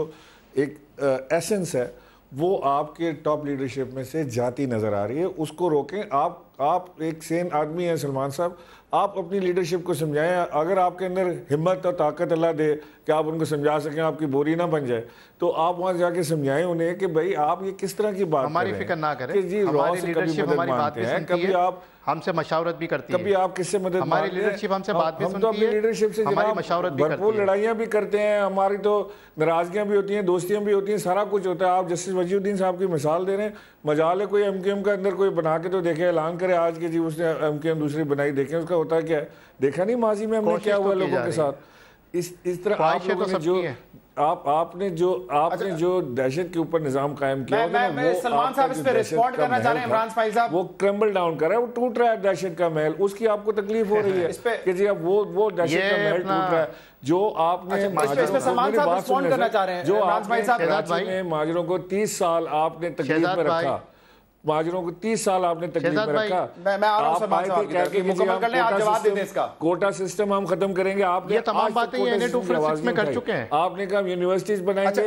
एक एसेंस है वो आपके टॉप लीडरशिप में से जाती नज़र आ रही है, उसको रोकें। आप एक सेन आदमी हैं सलमान साहब, आप अपनी लीडरशिप को समझाएं। अगर आपके अंदर हिम्मत और ताकत अल्लाह दे कि आप उनको समझा सकें, आपकी बोरी ना बन जाए, तो आप वहाँ जाके समझाएं उन्हें कि भाई आप ये किस तरह की बात हमारी फिक्र ना करें, कि जी हमारी लीडरशिप हमारी बात भी सुनती कभी है, आप हमसे मशवरत भी करती है, कभी आप किससे मदद हमारी लीडरशिप हमसे बात भी सुनती है, लीडरशिप से हमारी मशवरत भी करती भरपूर लड़ाइयाँ भी करते हैं, हमारी तो नाराजगियाँ भी होती हैं, दोस्तियाँ भी होती हैं, सारा कुछ होता है। आप जस्टिस वजीउद्दीन साहब की मिसाल दे रहे हैं, मजाल है कोई MQM का अंदर कोई बना के तो देखे, ऐलान करे आज के जी उसने MQM दूसरी बनाई, देखें उसका होता है क्या है। देखा नहीं माजी में हमने क्या हुआ लोगों के साथ। इस तरह आप लोगों ने जो आपने जो दहशत के ऊपर निजाम कायम किया, मैं सलमान साहब इस पे रिस्पॉन्ड करना चाह रहे हैं। इमरान इस्माइल साहब, वो क्रम्बल डाउन कर रहा है, वो टूट रहा है दहशत का महल, उसकी आपको तकलीफ हो रही है कि जी अब वो दहशत का महल टूट रहा है जो आपने सलमान साहब रिस्पॉन्ड करना चाह रहे हैं। जो आपने माजरों को 30 साल आपने तकलीफ में रखा, माजरों को 30 साल आपने तकलीफ में रखा। मैं आ रहा हूं सलमान साहब की मुकम्मल कर लें, आप जवाब दे दें इसका। कोटा सिस्टम हम खत्म करेंगे, आपने ये तमाम बातें NA-246 में कर चुके हैं। आपने कहा यूनिवर्सिटीज बनाएंगे,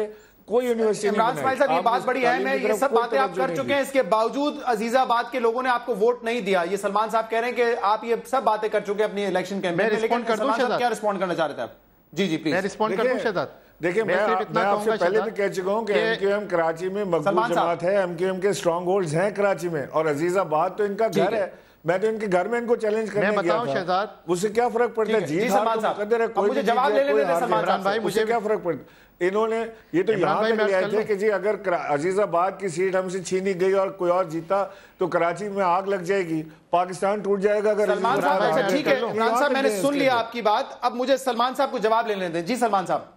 कोई यूनिवर्सिटी नहीं बनाई। इमरान साहब ये बात बड़ी अहम है, ये सब बातें आप कर चुके हैं, इसके बावजूद अजीजाबाद के लोगों ने आपको वोट नहीं दिया। ये सलमान साहब कह रहे हैं कि आप ये सब बातें कर चुके हैं अपनी इलेक्शन कैंपेन में, लेकिन सलमान साहब क्या रिस्पॉन्ड करना चाह रहे थे आप? जी जी प्लीज, मैं रिस्पॉन्ड कर दूं शहजाद? देखिए मैं आपसे पहले भी कह चुका हूं कि MQM कराची में मकबूल जमात है, MQM के स्ट्रॉन्ग होल्ड्स हैं कराची में, और अजीजाबाद तो इनका घर है। मैं तो इनके घर में इनको चैलेंज करने गया था। शहजाद, उससे क्या फर्क पड़ता है? जी सलमान साहब, मुझे जवाब ले लेने दें सलमान भाई, मुझे क्या फर्क पड़ता? इन्होंने ये तो यहाँ तक ले आए थे कि जी अगर अजीजाबाद की सीट हमसे छीनी गई और कोई और जीता तो कराची में आग लग जाएगी, पाकिस्तान टूट जाएगा। अगर सलमान साहब ठीक है, इमरान साहब मैंने सुन लिया आपकी बात, अब मुझे सलमान साहब को जवाब लेने दें। जी सलमान साहब।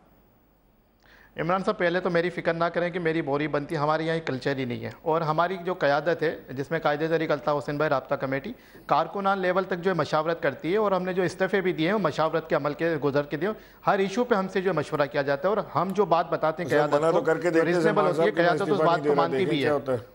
इमरान साहब, पहले तो मेरी फिक्र ना करें कि मेरी बोरी बनती, हमारे यहाँ कल्चर ही नहीं है। और हमारी जो क़यादत है जिसमें कायदे तरीक़ अल्ताफ़ हुसैन भाई राब्ता कमेटी कारकुनान लेवल तक जो है मशावरत करती है, और हमने जो इस्तीफ़े भी दिए हैं वो मशावरत के अमल के गुजर के दिए। हर इशू पे हमसे जो मशवरा किया जाता है और हम जो बात बताते हैं क़यादत को रीजनेबल होती है, क़यादत उस बात को मानती भी है,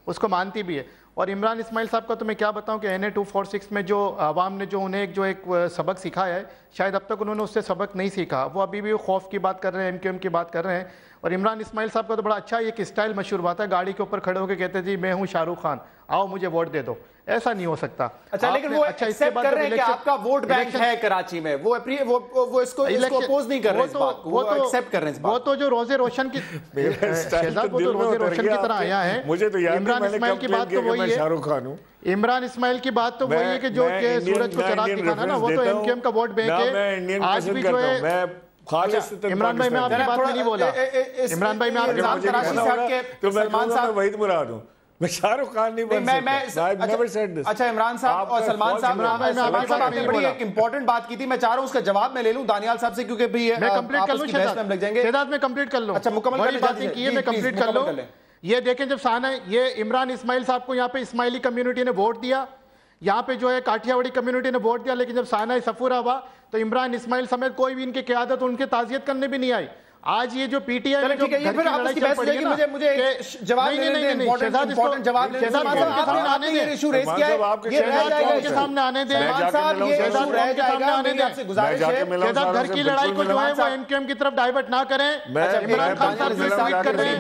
उसको मानती भी है। और इमरान इस्माइल साहब का तो मैं क्या बताऊं कि NA-246 में जो आवाम ने जो उन्हें एक सबक सिखाया है, शायद अब तक उन्होंने उससे सबक नहीं सीखा। वो अभी भी खौफ की बात कर रहे हैं, MQM की बात कर रहे हैं। और इमरान इस्माइल साहब का तो बड़ा अच्छा एक स्टाइल मशहूर बात है, गाड़ी के ऊपर खड़े होकर कहते जी मैं हूँ शाहरुख खान, आओ मुझे वोट दे दो। ऐसा नहीं हो सकता। अच्छा, लेकिन वो एक्सेप्ट कर रहे हैं कि आपका वोट बैंक है कराची में, वो इसको अपोज नहीं कर रहे इस बात को, वो एक्सेप्ट कर रहे हैं इस बात। वो तो जो रोजे रोशन की शहजाद, वो तो रोजे रोशन की तरह आया है। मुझे तो याद इमरान इस्माइल की बात तो वही है, शाहरुख खान हूँ। इमरान इस्माइल की बात तो वही है कि जो सूरज को चराग दिखाना ना, वो तो MQM का वोट बैंक है। आज भी जो है इमरान भाई, मैं आपकी बात में नहीं बोला। इमरान भाई, मैं आपकी बात तो सलमान साहब वहीद मुराद हूँ, मैं शाहरुख खान नहीं बन सकता। अच्छा इमरान साहब और सलमान साहब, आपने बड़ी एक इंपॉर्टेंट बात की थी, मैं चाह रहा हूँ उसका जवाब मैं ले लूं दानियाल साहब से, क्योंकि भी मैं कंप्लीट कर लूं शहजाद, मैं कंप्लीट कर लूं। अच्छा मुकम्मल बड़ी बातें की है, मैं कंप्लीट कर लूं। ये देखें, जब साना ये इमरान इस्माइल साहब को यहाँ पे इस्माइली कम्युनिटी ने वोट दिया, यहाँ पे जो है काठियावाड़ी कम्युनिटी ने वोट दिया, लेकिन जब साना सफूरा हुआ तो इमरान इस्माइल समेत कोई भी इनकी क़यादत उनके ताज़ियत करने भी नहीं आई। आज ये जो PTI में जो मुझे जवाब सामने आने दें, घर की लड़ाई को जो है वो MQM की तरफ डाइवर्ट ना करें। इमरान खान साहब ट्वीट कर रहे हैं,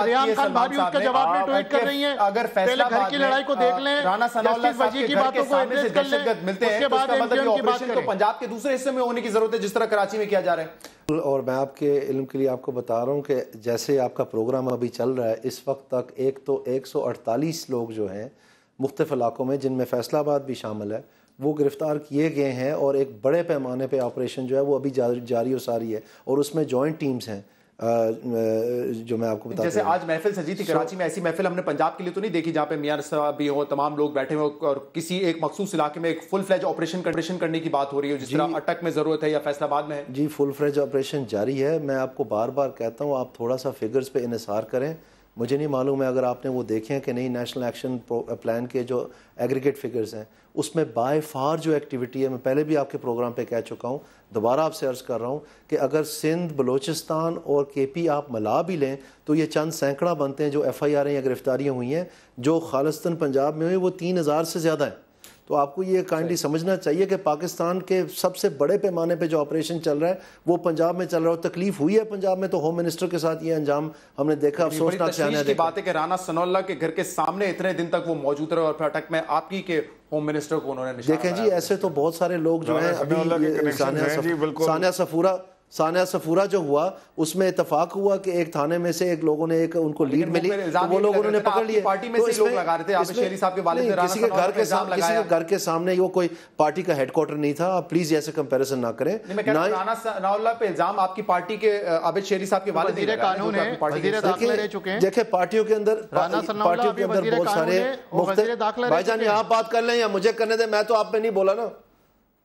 रियान खान भाभी उसका जवाब में ट्वीट कर रही है। अगर पहले घर की लड़ाई को देख लें, जस्टिस वजीर की बातों को एड्रेस कर लें, उसके बाद MQM की बात करें। पंजाब के दूसरे हिस्से में होने की जरूरत है जिस तरह कराची में किया जा रहा है। और मैं आपके इल्म के लिए आपको बता रहा हूँ कि जैसे आपका प्रोग्राम अभी चल रहा है, इस वक्त तक एक तो 148 लोग जो हैं मुख्तलिफ इलाकों में, जिनमें फैसलाबाद भी शामिल है, वो गिरफ़्तार किए गए हैं। और एक बड़े पैमाने पे ऑपरेशन जो है वो अभी जारी और सारी है, और उसमें जॉइंट टीम्स हैं जो मैं आपको बता, जैसे आज महफिल सजी थी कराची में, ऐसी महफिल हमने पंजाब के लिए तो नहीं देखी जहाँ पे मियां साहब भी हो, तमाम लोग बैठे हुए और किसी एक मखसूस इलाके में एक फुल फ्लेज ऑपरेशन करने की बात हो रही है, जिस तरह अटक में जरूरत है या फैसलाबाद में है। जी, फुल फ्लेज ऑपरेशन जारी है। मैं आपको बार बार कहता हूँ, आप थोड़ा सा फिगर्स पे इन्हिसार करें। मुझे नहीं मालूम है अगर आपने वो देखे हैं कि नहीं, नेशनल एक्शन प्लान के जो एग्रीगेट फिगर्स हैं उसमें बाय फार जो एक्टिविटी है, मैं पहले भी आपके प्रोग्राम पे कह चुका हूँ, दोबारा आपसे अर्ज़ कर रहा हूँ कि अगर सिंध, बलूचिस्तान और केपी आप मिला भी लें तो ये चंद सैकड़ा बनते हैं जो FIR या गिरफ्तारियाँ हुई हैं। जो खालिस्तान पंजाब में हुई वो 3000 से ज़्यादा है। तो आपको ये काइंडली समझना चाहिए कि पाकिस्तान के सबसे बड़े पैमाने पे जो ऑपरेशन चल रहा है वो पंजाब में चल रहा है। तकलीफ हुई है पंजाब में, तो होम मिनिस्टर के साथ ये अंजाम हमने देखा। अफसोसनाक की बात है कि राना सनाउल्लाह के घर के सामने इतने दिन तक वो मौजूद रहे और फिर अटक में आपकी के होम मिनिस्टर को उन्होंने देखें जी, ऐसे तो बहुत सारे लोग जो हैं अभी सानिया सफूरा जो हुआ उसमें इतफाक हुआ कि एक थाने में से एक लोगों ने एक उनको लीड मिली तो वो लोग उन्होंने पकड़ लिए। पार्टी में से लोग लगा रहे थे, आप शेरी साहब के वालिद ने किसी के घर के सामने वो कोई पार्टी का हेडक्वार्टर नहीं था। आप प्लीज ऐसे कंपैरिजन ना करें। राना सनाउल्लाह पे इल्जाम आपकी पार्टी के आबिद शेरी साहब के वालिद वज़ीर कानून है, वज़ीर दाखिला रह चुके हैं। देखिए पार्टियों के अंदर बहुत सारे भाईजान, आप बात कर लें या मुझे करने दें, मैं तो आप पे नहीं बोला ना,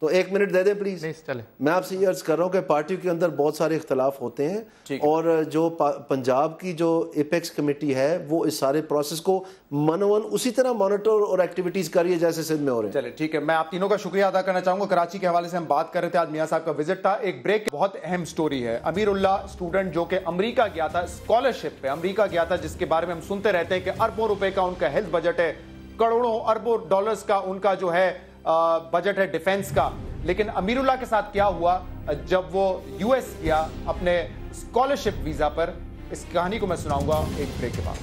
तो 1 मिनट दे दें प्लीज। चले, मैं आपसे ये अर्ज कर रहा हूँ कि पार्टियों के अंदर बहुत सारे इख्तलाफ होते हैं और जो पंजाब की जो एपेक्स कमेटी है वो इस सारे प्रोसेस को मनोवन उसी तरह मॉनिटर और एक्टिविटीज कर रही है जैसे सिंध में हो रहे हैं। चले ठीक है, मैं आप तीनों का शुक्रिया अदा करना चाहूंगा। कराची के हवाले से हम बात कर रहे थे, आज मियां साहब का विजिट था। एक ब्रेक, बहुत अहम स्टोरी है। अमीरुल्लाह स्टूडेंट जो कि अमरीका गया था, स्कॉलरशिप पे अमरीका गया था, जिसके बारे में हम सुनते रहते हैं कि अरबों रुपए का उनका हेल्थ बजट है, करोड़ों अरबों डॉलर्स का उनका जो है बजट है डिफेंस का। लेकिन अमीरुल्लाह के साथ क्या हुआ जब वो US गया अपने स्कॉलरशिप वीजा पर, इस कहानी को मैं सुनाऊंगा एक ब्रेक के बाद।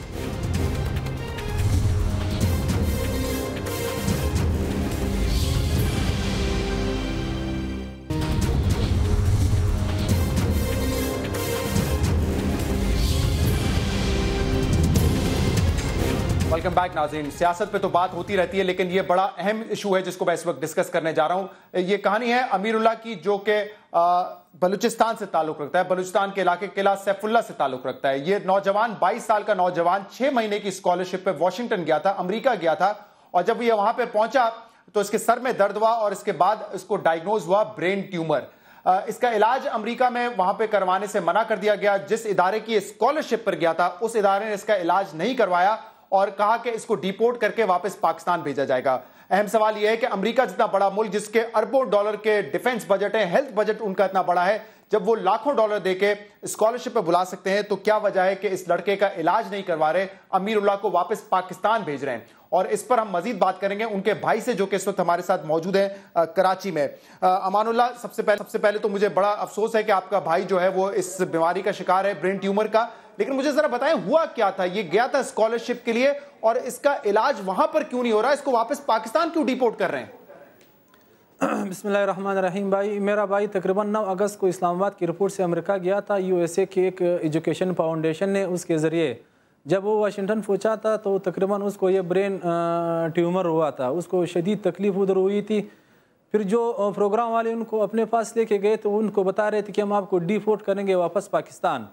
वेलकम बैक नाज़रीन। सियासत पे तो बात होती रहती है, लेकिन ये बड़ा अहम इशू है जिसको मैं इस वक्त डिस्कस करने जा रहा हूं। ये कहानी है अमीरुल्लाह की जो कि बलूचिस्तान से ताल्लुक रखता है, बलूचिस्तान के इलाके किला सैफुल्ला से ताल्लुक रखता है। ये नौजवान 22 साल का नौजवान 6 महीने की स्कॉलरशिप पे वॉशिंगटन गया था, अमरीका गया था, और जब ये वहां पे पहुंचा तो इसके सर में दर्द हुआ और इसके बाद इसको डायग्नोज हुआ ब्रेन ट्यूमर। इसका इलाज अमेरिका में वहां पे करवाने से मना कर दिया गया। जिस इदारे की स्कॉलरशिप पर गया था उस इदारे ने इसका इलाज नहीं करवाया और कहा कि इसको डिपोर्ट करके वापस पाकिस्तान भेजा जाएगा। अहम सवाल यह है कि अमेरिका जितना बड़ा मुल्क जिसके अरबों डॉलर के डिफेंस बजट है, हेल्थ बजट उनका इतना बड़ा है, जब वो लाखों डॉलर देके स्कॉलरशिप पे बुला सकते हैं तो क्या वजह है कि इस लड़के का इलाज नहीं करवा रहे, अमीरुल्लाह को वापस पाकिस्तान भेज रहे हैं। और इस पर हम मजीद बात करेंगे उनके भाई से जो कि इस वक्त हमारे साथ मौजूद है कराची में। अमानुल्लाह, सबसे पहले तो मुझे बड़ा अफसोस है कि आपका भाई जो है वो इस बीमारी का शिकार है, ब्रेन ट्यूमर का, लेकिन मुझे जरा बताएं हुआ क्या था। ये गया था स्कॉलरशिप के लिए और इसका इलाज वहां पर क्यों नहीं हो रहा, इसको वापस पाकिस्तान क्यों डिपोर्ट कर रहे हैं? बिस्मिल्लाहिर्रहमानिर्रहीम। भाई, मेरा भाई तकरीबन 9 अगस्त को इस्लामाबाद की रिपोर्ट से अमेरिका गया था। USA की एक एजुकेशन फाउंडेशन ने उसके ज़रिए जब वो वाशिंगटन पहुंचा था तो तकरीबन उसको ये ब्रेन ट्यूमर हुआ था, उसको शदीद तकलीफ उधर हुई थी। फिर जो प्रोग्राम वाले उनको अपने पास लेके गए तो उनको बता रहे थे कि हम आपको डिपोर्ट करेंगे वापस पाकिस्तान,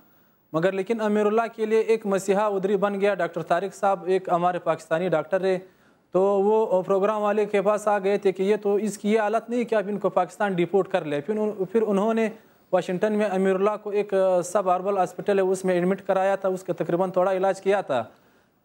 मगर लेकिन अमीरुल्लाह के लिए एक मसीहा उधरी बन गया। डॉक्टर तारिक साहब एक हमारे पाकिस्तानी डॉक्टर है, तो वो प्रोग्राम वाले के पास आ गए थे कि ये तो इसकी ये हालत नहीं कि आप इनको पाकिस्तान डिपोर्ट कर ले। फिर उन्होंने वाशिंगटन में अमीरुल्लाह को एक सब अर्बल हॉस्पिटल है उसमें एडमिट कराया था, उसका तकरीबन थोड़ा इलाज किया था।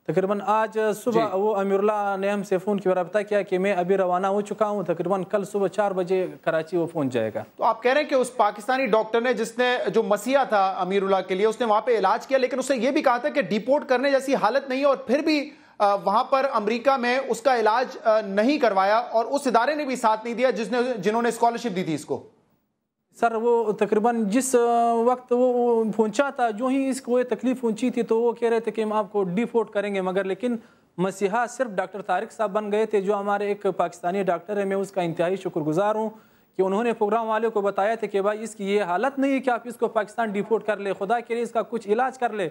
तकरीबन आज सुबह वो अमीरुल्लाह ने हमसे फ़ोन की रब्ता किया कि मैं अभी रवाना हो चुका हूँ, तकरीबन कल सुबह 4 बजे कराची वो पहुँच जाएगा। तो आप कह रहे हैं कि उस पाकिस्तानी डॉक्टर ने जिसने जो मसीहा था अमीरुल्लाह के लिए, उसने वहां पे इलाज किया, लेकिन उसने ये भी कहा था कि डिपोर्ट करने जैसी हालत नहीं है, और फिर भी वहां पर अमेरिका में उसका इलाज नहीं करवाया और उस इदारे ने भी साथ नहीं दिया जिन्होंने स्कॉलरशिप दी थी इसको। सर वो तकरीबन जिस वक्त वो पहुंचा था, जो ही इसको ये तकलीफ पहुंची थी तो वो कह रहे थे कि हम आपको डिपोर्ट करेंगे, मगर लेकिन मसीहा सिर्फ डॉक्टर तारिक साहब बन गए थे, जो हमारे एक पाकिस्तानी डॉक्टर है। मैं उसका इंतहाई शुक्रगुजार हूँ कि उन्होंने प्रोग्राम वाले को बताया था कि भाई इसकी ये हालत नहीं है कि आप इसको पाकिस्तान डिपोर्ट कर ले, खुदा के लिए इसका कुछ इलाज कर ले।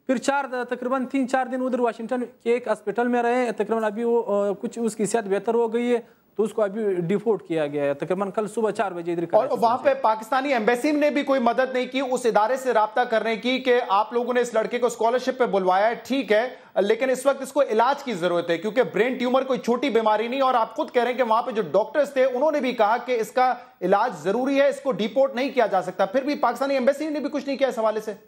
फिर तकरीबन 3-4 दिन उधर वाशिंगटन के एक हॉस्पिटल में रहे। तकरीबन अभी वो कुछ उसकी सेहत बेहतर हो गई है, तो उसको अभी डिपोर्ट किया गया है। तकरीबन कल सुबह 4 बजे इधर। और वहां पे पाकिस्तानी एम्बेसी ने भी कोई मदद नहीं की उस इदारे से राब्ता करने की कि आप लोगों ने इस लड़के को स्कॉलरशिप पे बुलवाया है, ठीक है, लेकिन इस वक्त इसको इलाज की जरूरत है क्योंकि ब्रेन ट्यूमर कोई छोटी बीमारी नहीं। और आप खुद कह रहे हैं कि वहां पे जो डॉक्टर्स थे उन्होंने भी कहा कि इसका इलाज जरूरी है, इसको डिपोर्ट नहीं किया जा सकता। फिर भी पाकिस्तानी एम्बेसी ने भी कुछ नहीं किया इस हवाले से।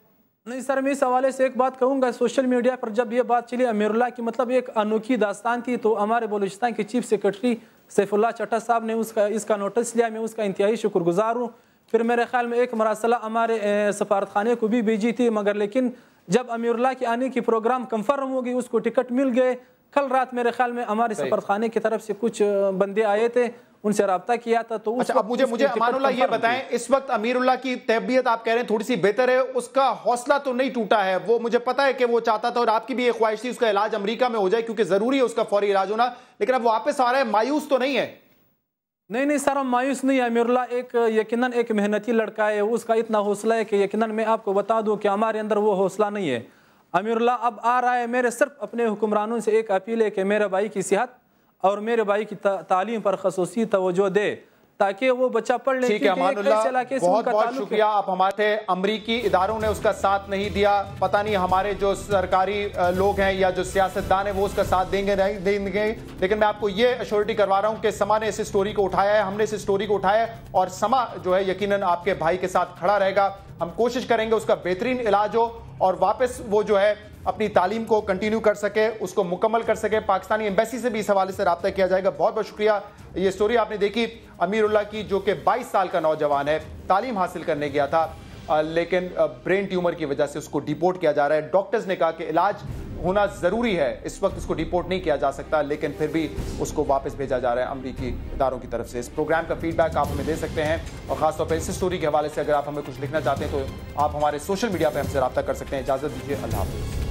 नहीं सर, मैं इस हवाले से एक बात कहूंगा, सोशल मीडिया पर जब ये बात चली अमीरुल्लाह की मतलब एक अनोखी दास्तान थी, तो हमारे बलूचिस्तान के चीफ सेक्रेटरी सैफुल्लाह चट्टा साहब ने इसका नोटिस लिया। मैं उसका इंतहाई शुक्रगुजार हूँ। फिर मेरे ख्याल में एक मरासला हमारे सफारत खाने को भी भेजी थी, मगर लेकिन जब अमीरुल्लाह के आने की प्रोग्राम कंफर्म हो गई, उसको टिकट मिल गए। कल रात मेरे ख्याल में हमारे सफारत खाने की तरफ से कुछ बंदे आए थे, उनसे रब्ता किया था। तो अच्छा, अब मुझे अमानुल्लाह ये बताएं, इस वक्त अमीरुल्लाह की तबीयत आप कह रहे हैं थोड़ी सी बेहतर है, उसका हौसला तो नहीं टूटा है? वो मुझे पता है कि वो चाहता था और आपकी भी एक ख्वाहिश थी उसका इलाज अमेरिका में हो जाए क्योंकि जरूरी है उसका फौरी इलाज होना, लेकिन अब वापस आ रहा है, मायूस तो नहीं है? नहीं सर, हम मायूस नहीं है। अमीरुल्लाह एक यकीनन एक मेहनती लड़का है, उसका इतना हौसला है कि यकीनन मैं आपको बता दूं कि हमारे अंदर वो हौसला नहीं है। अमीरुल्लाह अब आ रहा है। मेरे सिर्फ अपने हुक्मरानों से एक अपील है कि मेरे भाई की सेहत और मेरे भाई की तालीम पर खसूसी तवज्जो दे ताकि वो बच्चा पढ़ ले। ठीक है अमानुल्लाह, बहुत बहुत शुक्रिया। आप हमारे अमरीकी इदारों ने उसका साथ नहीं दिया, पता नहीं हमारे जो सरकारी लोग हैं या जो सियासतदान है वो उसका साथ देंगे नहीं देंगे, लेकिन मैं आपको ये अश्योरिटी करवा रहा हूं कि समा ने इस स्टोरी को उठाया है, हमने इस स्टोरी को उठाया है और समा जो है यकीनन आपके भाई के साथ खड़ा रहेगा। हम कोशिश करेंगे उसका बेहतरीन इलाज हो और वापस वो जो है अपनी तालीम को कंटिन्यू कर सके, उसको मुकम्मल कर सके। पाकिस्तानी एम्बेसी से भी इस हवाले से रब्ता किया जाएगा। बहुत बहुत शुक्रिया। ये स्टोरी आपने देखी अमीरुल्लाह की, जो कि 22 साल का नौजवान है, तालीम हासिल करने गया था लेकिन ब्रेन ट्यूमर की वजह से उसको डिपोर्ट किया जा रहा है। डॉक्टर्स ने कहा कि इलाज होना ज़रूरी है, इस वक्त उसको डिपोर्ट नहीं किया जा सकता, लेकिन फिर भी उसको वापस भेजा जा रहा है अमरीकी इदारों की तरफ से। इस प्रोग्राम का फीडबैक आप हमें दे सकते हैं और ख़ासतौर पर इस स्टोरी के हवाले से अगर आप हमें कुछ लिखना चाहते हैं तो आप हमारे सोशल मीडिया पर हमसे रब्ता कर सकते हैं। इजाज़त दीजिए, अल्लाह हाफ़िज़।